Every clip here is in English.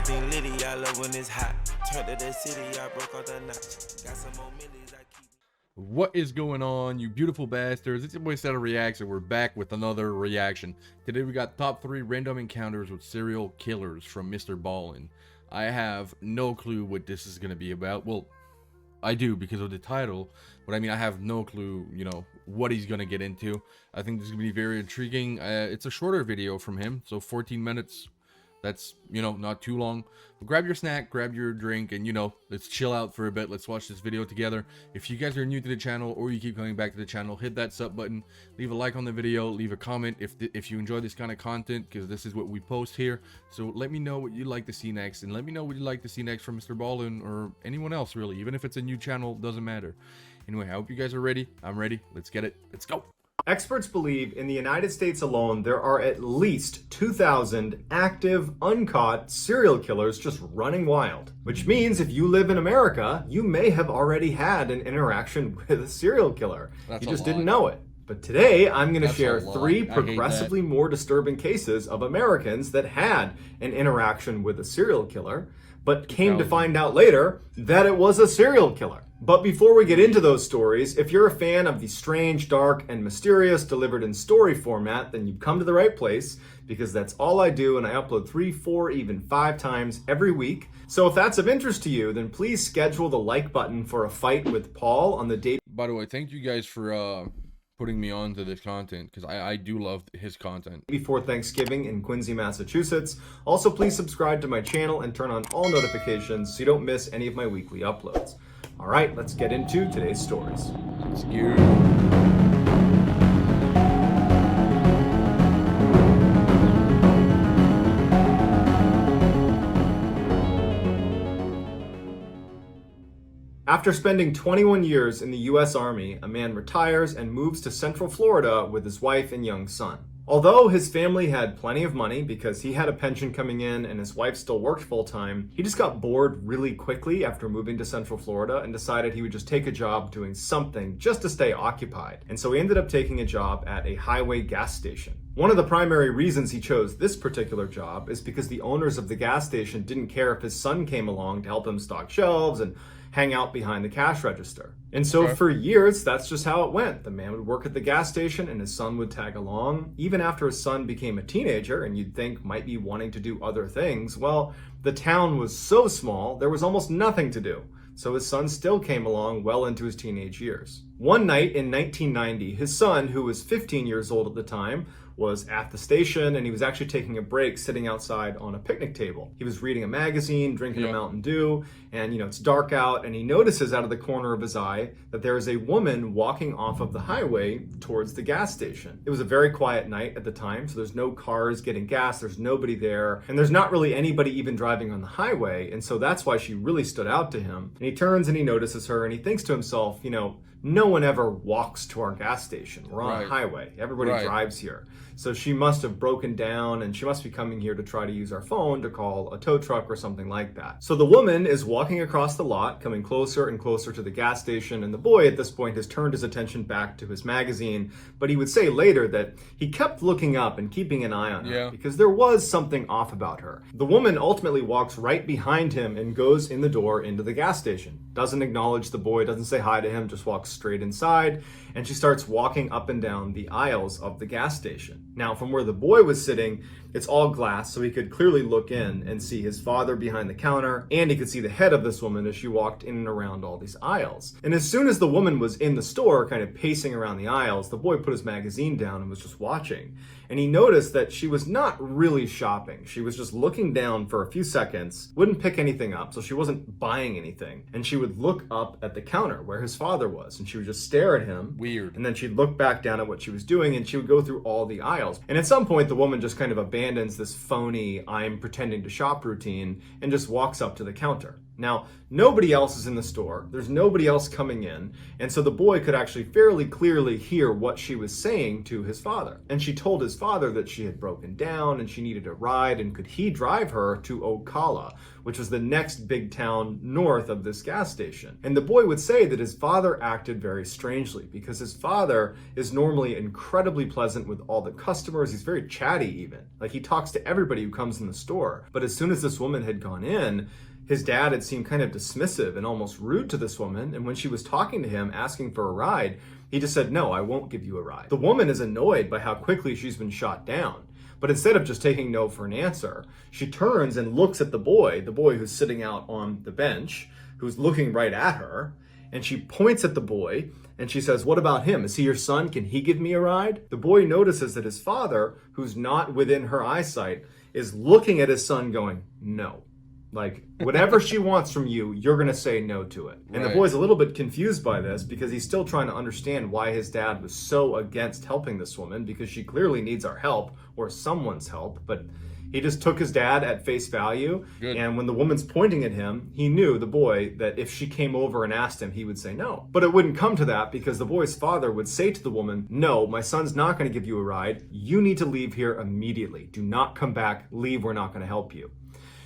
everything litty, I love when it's hot. Turned to the city, I broke all the knots. Got some more millies, I keep. What is going on, you beautiful bastards? It's your boy Set of Reacts, and we're back with another reaction. Today we got top 3 random encounters with serial killers from mrballen. I have no clue what this is going to be about. Well, I do because of the title, but I mean I have no clue, what he's going to get into. I think this is going to be very intriguing. It's a shorter video from him, so 14 minutes. That's, not too long. But grab your snack, grab your drink, and, let's chill out for a bit. Let's watch this video together. If you guys are new to the channel or you keep coming back to the channel, hit that sub button. Leave a like on the video. Leave a comment if you enjoy this kind of content, because this is what we post here. So let me know what you'd like to see next, and let me know what you'd like to see next from mrballen or anyone else, really. Even if it's a new channel, doesn't matter. Anyway, I hope you guys are ready. I'm ready. Let's get it. Let's go. Experts believe in the United States alone, there are at least 2,000 active, uncaught serial killers just running wild. Which means if you live in America, you may have already had an interaction with a serial killer. You just didn't know it. But today, I'm going to share 3 progressively more disturbing cases of Americans that had an interaction with a serial killer, but came to find out later that it was a serial killer. But before we get into those stories, if you're a fan of the strange, dark, and mysterious delivered in story format, then you've come to the right place, because that's all I do, and I upload 3, 4, even 5 times every week. So if that's of interest to you, then please schedule the like button for a fight with Paul on the date. By the way, thank you guys for putting me on to this content, because I do love his content. Before Thanksgiving in Quincy, Massachusetts. Also, please subscribe to my channel and turn on all notifications so you don't miss any of my weekly uploads. All right, let's get into today's stories. Let's go. After spending 21 years in the U.S. Army, a man retires and moves to Central Florida with his wife and young son. Although his family had plenty of money because he had a pension coming in and his wife still worked full-time, he just got bored really quickly after moving to Central Florida and decided he would just take a job doing something just to stay occupied. And so he ended up taking a job at a highway gas station. One of the primary reasons he chose this particular job is because the owners of the gas station didn't care if his son came along to help him stock shelves and hang out behind the cash register. And so for years, that's just how it went. The man would work at the gas station and his son would tag along. Even after his son became a teenager and you'd think might be wanting to do other things, well, the town was so small, there was almost nothing to do. So his son still came along well into his teenage years. One night in 1990, his son, who was 15 years old at the time, was at the station, and he was actually taking a break sitting outside on a picnic table. He was reading a magazine, drinking a Mountain Dew, and it's dark out, and he notices out of the corner of his eye that there is a woman walking off of the highway towards the gas station. It was a very quiet night at the time, so there's no cars getting gas, there's nobody there, and there's not really anybody even driving on the highway, and so that's why she really stood out to him. And he turns and he notices her, and he thinks to himself, no one ever walks to our gas station. We're on a highway. Everybody drives here. So she must have broken down and she must be coming here to try to use our phone to call a tow truck or something like that. So the woman is walking across the lot, coming closer and closer to the gas station, and the boy at this point has turned his attention back to his magazine, but he would say later that he kept looking up and keeping an eye on her because there was something off about her. The woman ultimately walks right behind him and goes in the door into the gas station. Doesn't acknowledge the boy, doesn't say hi to him, just walks straight inside, and she starts walking up and down the aisles of the gas station. Now, from where the boy was sitting, it's all glass, so he could clearly look in and see his father behind the counter, and he could see the head of this woman as she walked in and around all these aisles. And as soon as the woman was in the store, kind of pacing around the aisles, the boy put his magazine down and was just watching. And he noticed that she was not really shopping. She was just looking down for a few seconds, wouldn't pick anything up, so she wasn't buying anything. And she would look up at the counter where his father was, and she would just stare at him. Weird. And then she'd look back down at what she was doing, and she would go through all the aisles. And at some point, the woman just kind of abandons this phony, I'm pretending to shop routine, and just walks up to the counter. Now, nobody else is in the store. There's nobody else coming in. And so the boy could actually fairly clearly hear what she was saying to his father. And she told his father that she had broken down and she needed a ride, and could he drive her to Ocala, which was the next big town north of this gas station. And the boy would say that his father acted very strangely, because his father is normally incredibly pleasant with all the customers. He's very chatty even. Like, he talks to everybody who comes in the store. But as soon as this woman had gone in, his dad had seemed kind of dismissive and almost rude to this woman, and when she was talking to him, asking for a ride, he just said, "No, I won't give you a ride." The woman is annoyed by how quickly she's been shot down, but instead of just taking no for an answer, she turns and looks at the boy who's sitting out on the bench, who's looking right at her, and she points at the boy, and she says, "What about him? Is he your son? Can he give me a ride?" The boy notices that his father, who's not within her eyesight, is looking at his son going, "No. Like, whatever she wants from you, you're going to say no to it." And the boy's a little bit confused by this, because he's still trying to understand why his dad was so against helping this woman, because she clearly needs our help, or someone's help. But he just took his dad at face value. Good. And when the woman's pointing at him, he knew, the boy, that if she came over and asked him, he would say no. But it wouldn't come to that, because the boy's father would say to the woman, "No, my son's not going to give you a ride. You need to leave here immediately. Do not come back. Leave. We're not going to help you."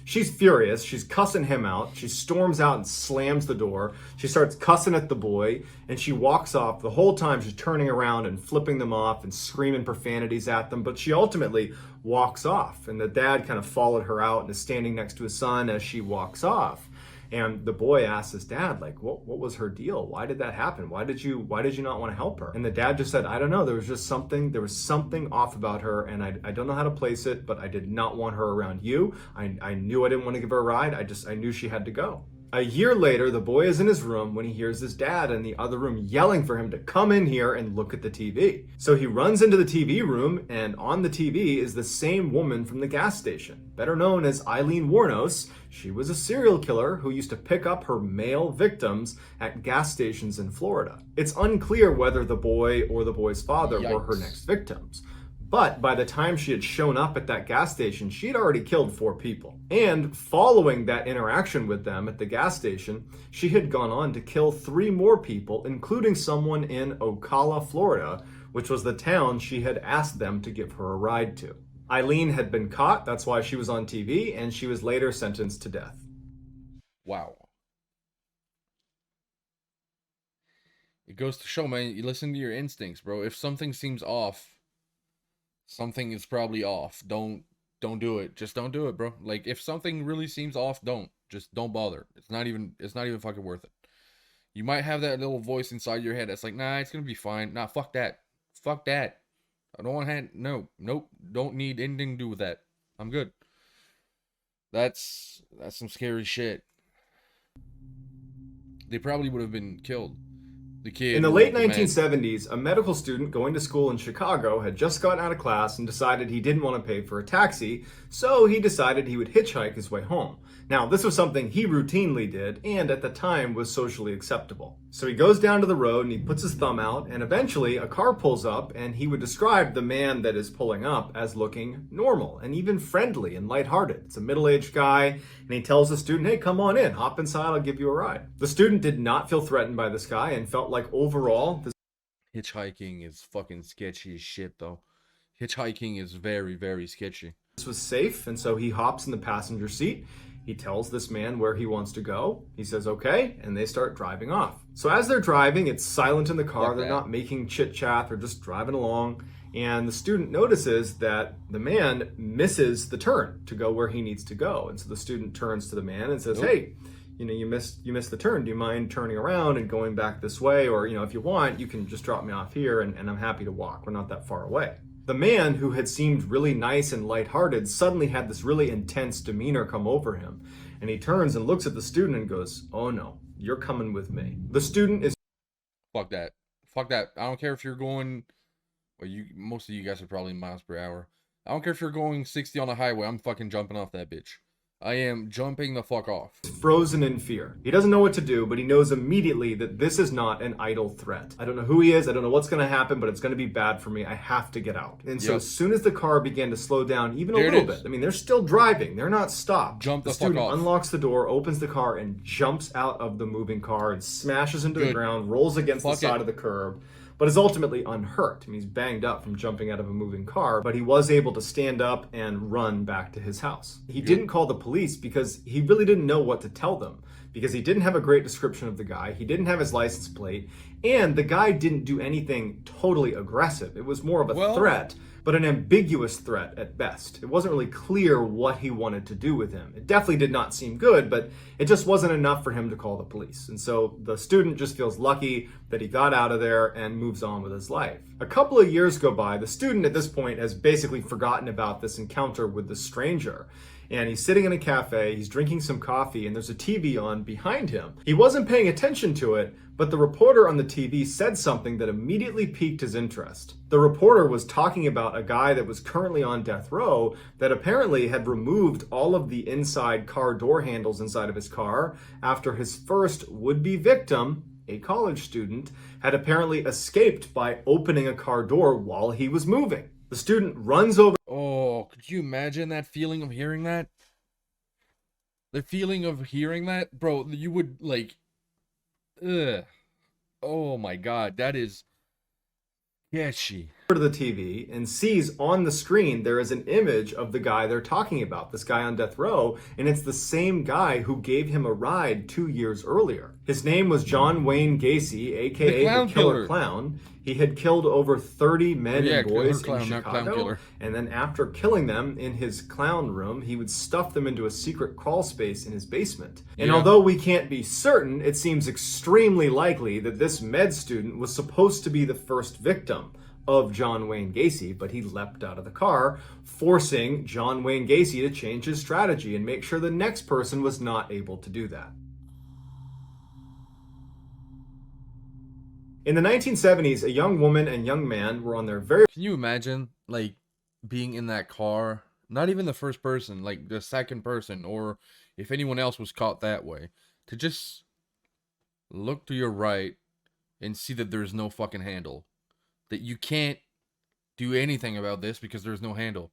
She's furious. She's cussing him out. She storms out and slams the door. She starts cussing at the boy, and she walks off. The whole time she's turning around and flipping them off and screaming profanities at them, but she ultimately walks off. And the dad kind of followed her out and is standing next to his son as she walks off. And the boy asks his dad, like, what was her deal? Why did that happen? Why did you not want to help her? And the dad just said, "I don't know. There was something off about her, and I don't know how to place it, but I did not want her around you. I knew I didn't want to give her a ride. I knew she had to go." A year later, the boy is in his room when he hears his dad in the other room yelling for him to come in here and look at the TV. So he runs into the TV room, and on the TV is the same woman from the gas station, better known as Eileen Wuornos. She was a serial killer who used to pick up her male victims at gas stations in Florida. It's unclear whether the boy or the boy's father were her next victims. But by the time she had shown up at that gas station, she had already killed 4 people. And following that interaction with them at the gas station, she had gone on to kill 3 more people, including someone in Ocala, Florida, which was the town she had asked them to give her a ride to. Eileen had been caught, that's why she was on TV, and she was later sentenced to death. Wow. It goes to show, man, you listen to your instincts, bro. If something seems off, something is probably off. Don't do it. Just don't do it, bro. Like, if something really seems off, don't bother. It's not even fucking worth it. You might have that little voice inside your head that's like, "Nah, it's gonna be fine. Nah, fuck that. I don't want to nope, don't need anything to do with that. I'm good." That's some scary shit. They probably would have been killed. The kid. In the late 1970s, a medical student going to school in Chicago had just gotten out of class and decided he didn't want to pay for a taxi, so he decided he would hitchhike his way home. Now, this was something he routinely did, and at the time was socially acceptable. So he goes down to the road and he puts his thumb out, and eventually a car pulls up, and he would describe the man that is pulling up as looking normal and even friendly and lighthearted. It's a middle-aged guy, and he tells the student, "Hey, come on in, hop inside, I'll give you a ride." The student did not feel threatened by this guy and felt like overall this hitchhiking is fucking sketchy as shit, though. Hitchhiking is very, very sketchy. This was safe, and so he hops in the passenger seat. He tells this man where he wants to go. He says, "Okay," and they start driving off. So as they're driving, it's silent in the car. They're not making chit-chat. They're just driving along. And the student notices that the man misses the turn to go where he needs to go. And so the student turns to the man and says, "Hey, you missed the turn. Do you mind turning around and going back this way? Or, if you want, you can just drop me off here and I'm happy to walk. We're not that far away." The man, who had seemed really nice and lighthearted, suddenly had this really intense demeanor come over him. And he turns and looks at the student and goes, "Oh no, you're coming with me." The student is... Fuck that. I don't care if you're going... Well, most of you guys are probably miles per hour. I don't care if you're going 60 on the highway. I'm fucking jumping off that bitch. I am jumping the fuck off. Frozen in fear. He doesn't know what to do, but he knows immediately that this is not an idle threat. I don't know who he is, I don't know what's going to happen, but it's going to be bad for me. I have to get out. And so as soon as the car began to slow down even a little bit, I mean, they're still driving, they're not stopped. Jump the fuck student off. unlocks the door, opens the car, and jumps out of the moving car and smashes into the ground, rolls against the side of the curb, but is ultimately unhurt. I mean, he's banged up from jumping out of a moving car, but he was able to stand up and run back to his house. He didn't call the police because he really didn't know what to tell them, because he didn't have a great description of the guy, he didn't have his license plate, and the guy didn't do anything totally aggressive. It was more of a threat, but an ambiguous threat at best. It wasn't really clear what he wanted to do with him. It definitely did not seem good, but it just wasn't enough for him to call the police. And so the student just feels lucky that he got out of there and moves on with his life. A couple of years go by. The student at this point has basically forgotten about this encounter with the stranger. And he's sitting in a cafe, he's drinking some coffee, and there's a TV on behind him. He wasn't paying attention to it, but the reporter on the TV said something that immediately piqued his interest. The reporter was talking about a guy that was currently on death row that apparently had removed all of the inside car door handles inside of his car after his first would-be victim, a college student, had apparently escaped by opening a car door while he was moving. The student runs over. Oh, could you imagine that feeling of hearing that? The feeling of hearing that? Bro, you would, like... Ugh. Oh my god, that is... sketchy. To the TV and sees on the screen there is an image of the guy they're talking about, this guy on death row, and it's the same guy who gave him a ride 2 years earlier. His name was John Wayne Gacy, aka the Killer Clown. He had killed over 30 men and boys in Chicago, and then after killing them in his clown room, he would stuff them into a secret crawl space in his basement. And although we can't be certain, it seems extremely likely that this med student was supposed to be the first victim of John Wayne Gacy, but he leapt out of the car, forcing John Wayne Gacy to change his strategy and make sure the next person was not able to do that. In the 1970s, a young woman and young man were on their very... Can you imagine, like, being in that car? Not even the first person, like, the second person, or if anyone else was caught that way. To just look to your right and see that there's no fucking handle. That you can't do anything about this because there's no handle.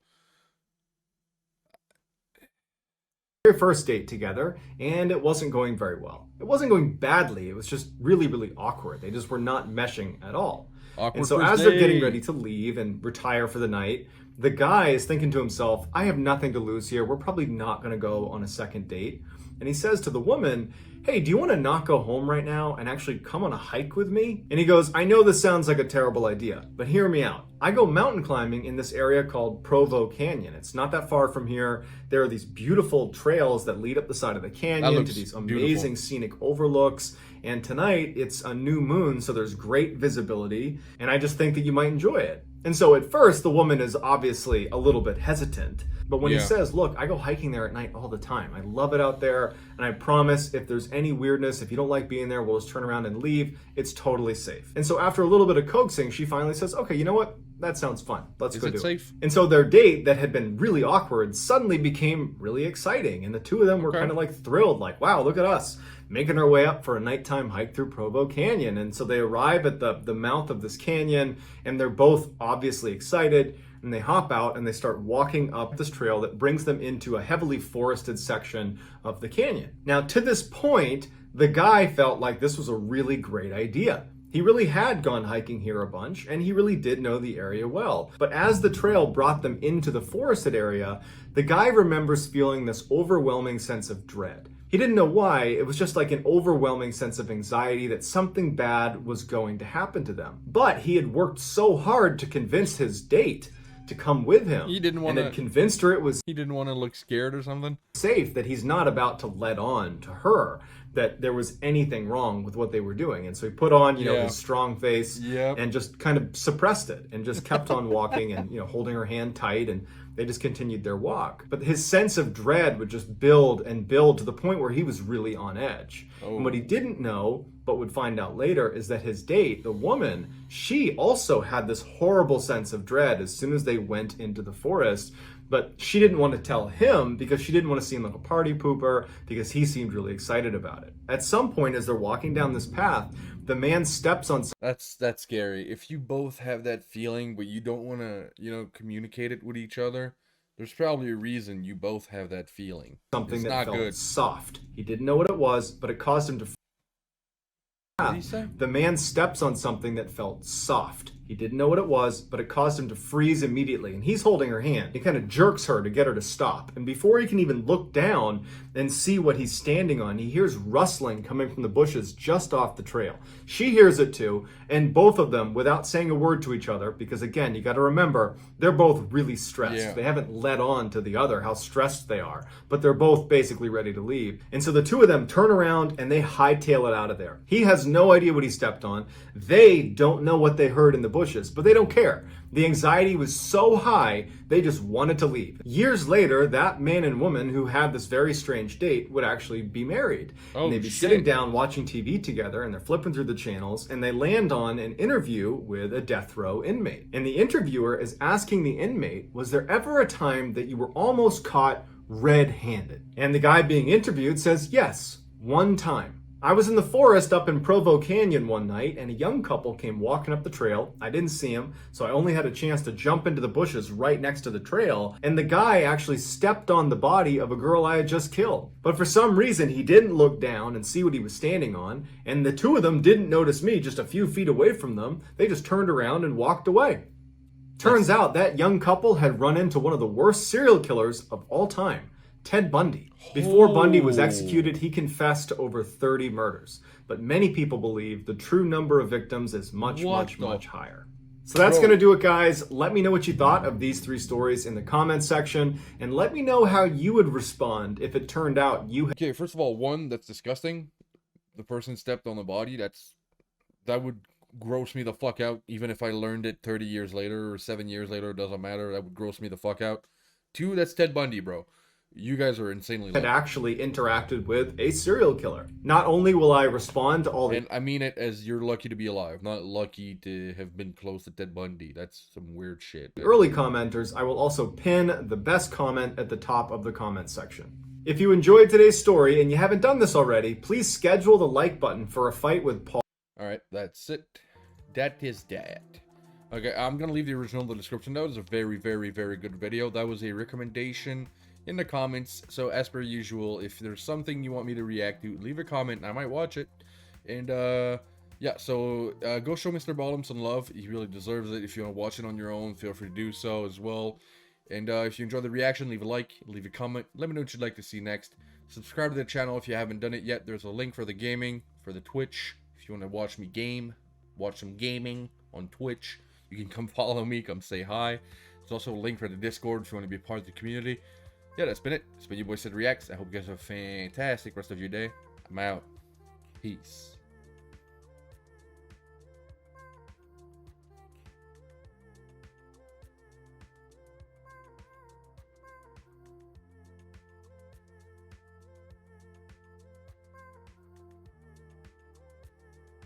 Very first date together, and it wasn't going very well. It wasn't going badly, it was just really, really awkward. They just were not meshing at all. And so as they're getting ready to leave and retire for the night, the guy is thinking to himself, I have nothing to lose here. We're probably not going to go on a second date. And he says to the woman, hey, do you want to not go home right now and actually come on a hike with me? And he goes, I know this sounds like a terrible idea, but hear me out. I go mountain climbing in this area called Provo Canyon. It's not that far from here. There are these beautiful trails that lead up the side of the canyon to these amazing scenic overlooks. And tonight it's a new moon, so there's great visibility. And I just think that you might enjoy it. And so at first, the woman is obviously a little bit hesitant. But when he says, look, I go hiking there at night all the time. I love it out there. And I promise if there's any weirdness, if you don't like being there, we'll just turn around and leave. It's totally safe. And so after a little bit of coaxing, she finally says, okay, you know what? That sounds fun. Let's go do it. Safe? And so their date that had been really awkward suddenly became really exciting. And the two of them were kind of like thrilled, like, wow, look at us making our way up for a nighttime hike through Provo Canyon. And so they arrive at the mouth of this canyon, and they're both obviously excited. And they hop out and they start walking up this trail that brings them into a heavily forested section of the canyon. Now, to this point, the guy felt like this was a really great idea. He really had gone hiking here a bunch, and he really did know the area well. But as the trail brought them into the forested area, the guy remembers feeling this overwhelming sense of dread. He didn't know why, it was just like an overwhelming sense of anxiety that something bad was going to happen to them. But he had worked so hard to convince his date to come with him. He didn't want to... And had convinced her it was... He didn't want to look scared or something? Safe, that he's not about to let on to her that there was anything wrong with what they were doing. And so he put on, his strong face and just kind of suppressed it and just kept on walking and, holding her hand tight, and they just continued their walk. But his sense of dread would just build and build to the point where he was really on edge. And what he didn't know, but would find out later, is that his date, the woman, she also had this horrible sense of dread as soon as they went into the forest, But she didn't want to tell him because she didn't want to seem like a party pooper because he seemed really excited about it. At some point, as they're walking down this path, the man steps on That's scary. If you both have that feeling, but you don't want to, communicate it with each other, there's probably a reason you both have that feeling. something It's that not felt good. soft. He didn't know what it was, but it caused him to. What did he say? The man steps on something that felt soft. He didn't know what it was, but it caused him to freeze immediately. And he's holding her hand. He kind of jerks her to get her to stop. And before he can even look down and see what he's standing on, he hears rustling coming from the bushes just off the trail. She hears it too, and both of them, without saying a word to each other, because again, you got to remember, they're both really stressed. Yeah. They haven't let on to the other how stressed they are, but they're both basically ready to leave. And so the two of them turn around and they hightail it out of there. He has no idea what he stepped on. They don't know what they heard in the bushes, but they don't care. The anxiety was so high, they just wanted to leave. Years later, that man and woman who had this very strange date would actually be married. Oh, and they'd be shit. sitting down watching TV together, and they're flipping through the channels, and they land on an interview with a death row inmate. And the interviewer is asking the inmate, was there ever a time that you were almost caught red-handed? And the guy being interviewed says, yes, one time. I was in the forest up in Provo Canyon one night, and a young couple came walking up the trail. I didn't see him, so I only had a chance to jump into the bushes right next to the trail, and the guy actually stepped on the body of a girl I had just killed. But for some reason, he didn't look down and see what he was standing on, and the two of them didn't notice me just a few feet away from them. They just turned around and walked away. Turns out that young couple had run into one of the worst serial killers of all time, Ted Bundy. Before Bundy was executed, he confessed to over 30 murders. But many people believe the true number of victims is much higher. So that's going to do it, guys. Let me know what you thought of these three stories in the comments section. And let me know how you would respond if it turned out you had... Okay, first of all, one, that's disgusting. The person stepped on the body. That would gross me the fuck out. Even if I learned it 30 years later or 7 years later, it doesn't matter. That would gross me the fuck out. Two, that's Ted Bundy, bro. You guys are insanely lucky. actually interacted with a serial killer. Not only will I respond to all the... And I mean it as you're lucky to be alive, not lucky to have been close to Ted Bundy. That's some weird shit. early commenters, I will also pin the best comment at the top of the comment section. If you enjoyed today's story and you haven't done this already, please schedule the like button for a fight with Paul. Alright, that's it. That is that. Okay, I'm gonna leave the original in the description. That was a very, very, very good video. That was a recommendation in the comments. So as per usual, if there's something you want me to react to, leave a comment and I might watch it. And yeah, so go show mrballen some love. He really deserves it. If you want to watch it on your own, feel free to do so as well. And if you enjoyed the reaction, leave a like, leave a comment, let me know what you'd like to see next. Subscribe to the channel if you haven't done it yet. There's a link for the gaming, for the Twitch. If you want to watch me game, watch some gaming on Twitch, you can come follow me, come say hi. There's also a link for the Discord if you want to be a part of the community. Yeah, that's been it. It's been your boy Sid Reacts. I hope you guys have a fantastic rest of your day. I'm out. Peace.